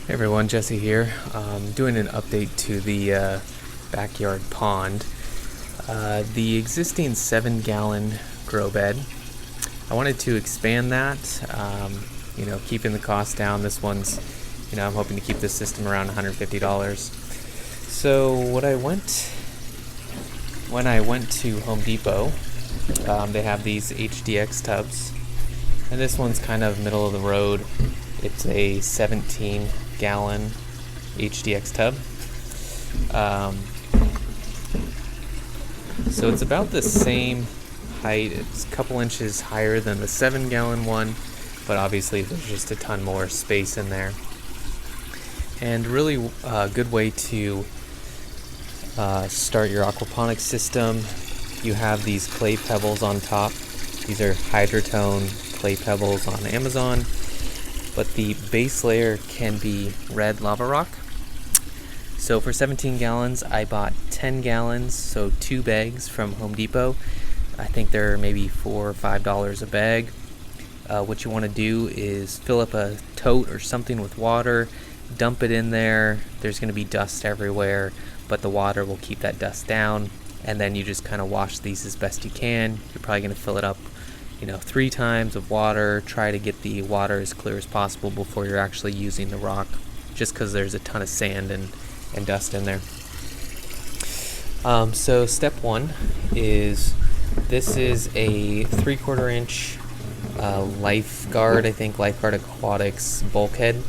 Hey everyone, Jesse here. Doing an update to the backyard pond. The existing 7-gallon grow bed. I wanted to expand that, keeping the cost down. This one's, I'm hoping to keep this system around $150. So when I went to Home Depot, they have these HDX tubs, and this one's kind of middle of the road. It's a 17-gallon HDX tub. So it's about the same height. It's a couple inches higher than the 7-gallon one, but obviously there's just a ton more space in there. And really a good way to start your aquaponics system. You have these clay pebbles on top. These are hydrotone clay pebbles on Amazon. But the base layer can be red Lavarock. So for 17 gallons, I bought 10 gallons, so 2 bags from Home Depot. I think they're maybe $4 or $5 a bag. What you want to do is fill up a tote or something with water, dump it in there. There's going to be dust everywhere, but the water will keep that dust down. And then you just kind of wash these as best you can. You're probably going to fill it up 3 times of water. Try to get the water as clear as possible before you're actually using the rock, just because there's a ton of sand and dust in there. So step 1 is, this is a 3/4 inch Lifeguard Aquatics bulkhead.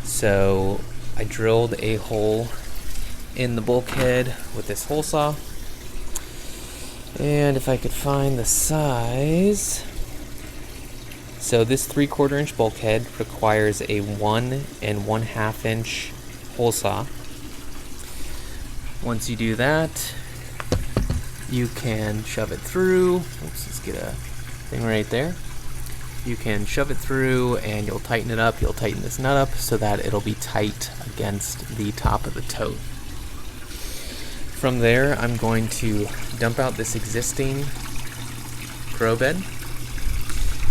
So I drilled a hole in the bulkhead with this hole saw. And if I could find the size. So this 3/4 inch bulkhead requires a 1 1/2 inch hole saw. Once you do that, you can shove it through. Oops, let's get a thing right there. You can shove it through and you'll tighten it up. You'll tighten this nut up so that it'll be tight against the top of the tote. From there, I'm going to dump out this existing grow bed.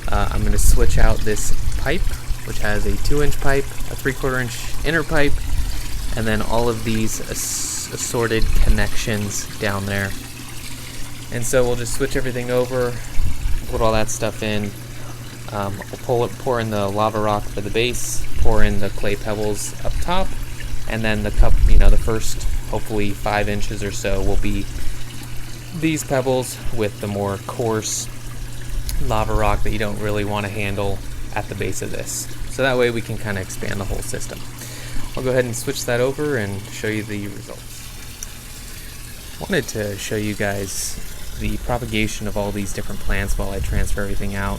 I'm going to switch out this pipe, which has a 2-inch pipe, a 3/4 inch inner pipe, and then all of these assorted connections down there. And so we'll just switch everything over, put all that stuff in. We'll pour in the Lavarock for the base, pour in the clay pebbles up top, and then the cup, the first hopefully 5 inches or so will be these pebbles with the more coarse Lavarock that you don't really want to handle at the base of this. So that way we can kind of expand the whole system. I'll go ahead and switch that over and show you the results. Wanted to show you guys the propagation of all these different plants while I transfer everything out.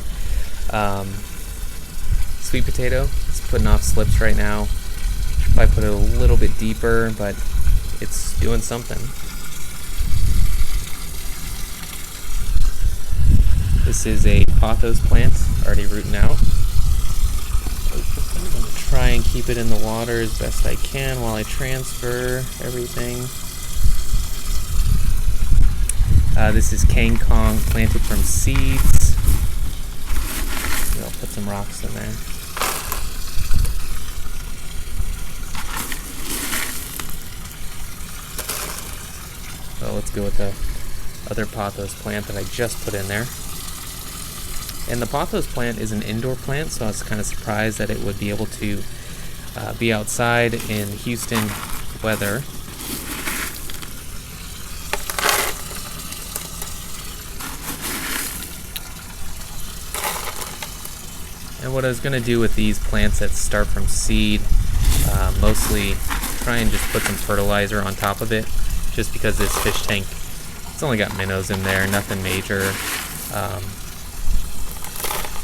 Sweet potato, it's putting off slips right now. Should probably put it a little bit deeper, but it's doing something. This is a pothos plant, already rooting out. I'm going to try and keep it in the water as best I can while I transfer everything. This is Kang Kong, planted from seeds. I'll put some rocks in there. So let's go with the other pothos plant that I just put in there. And the pothos plant is an indoor plant, so I was kind of surprised that it would be able to be outside in Houston weather. And what I was going to do with these plants that start from seed, mostly try and just put some fertilizer on top of it, just because this fish tank, it's only got minnows in there, nothing major.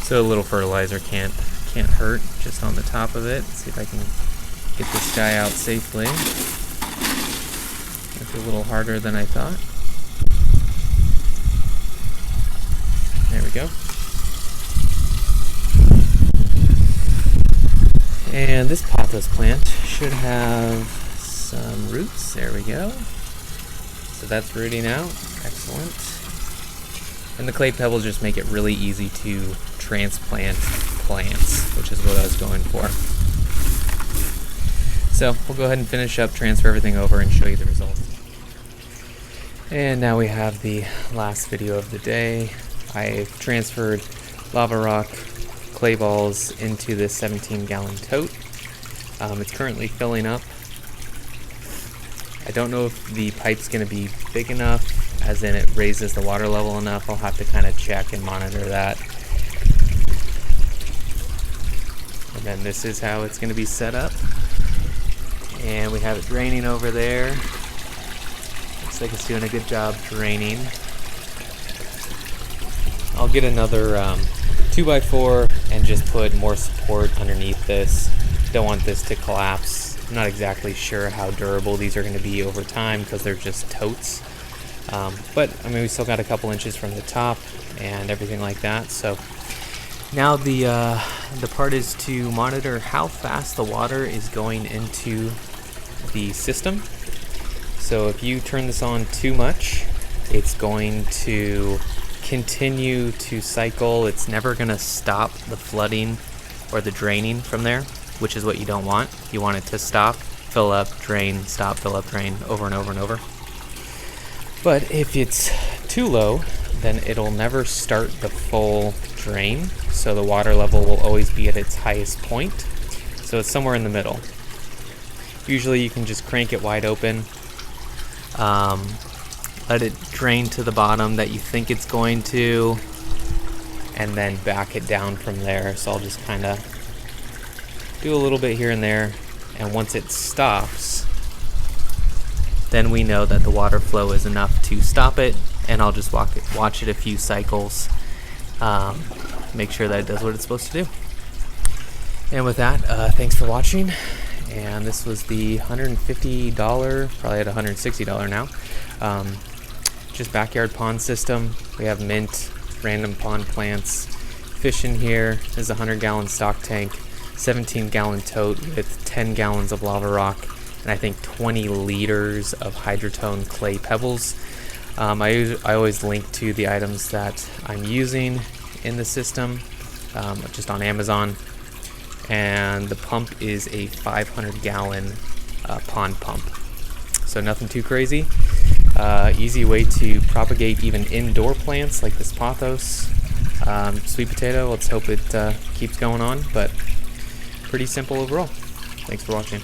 So a little fertilizer can't hurt just on the top of it. Let's see if I can get this guy out safely. It's a little harder than I thought. There we go. And this pothos plant should have some roots. There we go. So that's rooting out. Excellent. And the clay pebbles just make it really easy to transplant plants, which is what I was going for. So we'll go ahead and finish up, transfer everything over, and show you the results. And now we have the last video of the day. I've transferred Lavarock clay balls into this 17-gallon tote. It's currently filling up. I don't know if the pipe's going to be big enough, as in it raises the water level enough. I'll have to kind of check and monitor that. And then this is how it's going to be set up. And we have it draining over there. Looks like it's doing a good job draining. I'll get another 2x4 and just put more support underneath this. Don't want this to collapse. I'm not exactly sure how durable these are going to be over time because they're just totes. But I mean, we still got a couple inches from the top and everything like that. So now the part is to monitor how fast the water is going into the system. So if you turn this on too much, it's going to continue to cycle. It's never going to stop the flooding or the draining from there, which is what you don't want. You want it to stop, fill up, drain, stop, fill up, drain, over and over and over. But if it's too low, then it'll never start the full drain, so the water level will always be at its highest point. So it's somewhere in the middle. Usually you can just crank it wide open, let it drain to the bottom that you think it's going to, and then back it down from there. So I'll just kind of do a little bit here and there, and once it stops, then we know that the water flow is enough to stop it, and I'll just watch it a few cycles, make sure that it does what it's supposed to do. And with that, thanks for watching. And this was the $150, probably at $160 now, just backyard pond system. We have mint, random pond plants, fish in here. This is a 100-gallon stock tank, 17-gallon tote with 10 gallons of Lavarock, and I think 20 liters of hydrotone clay pebbles. I always link to the items that I'm using in the system, just on Amazon. And the pump is a 500-gallon pond pump, so nothing too crazy. Easy way to propagate even indoor plants like this pothos, sweet potato. Let's hope it keeps going on, but pretty simple overall. Thanks for watching.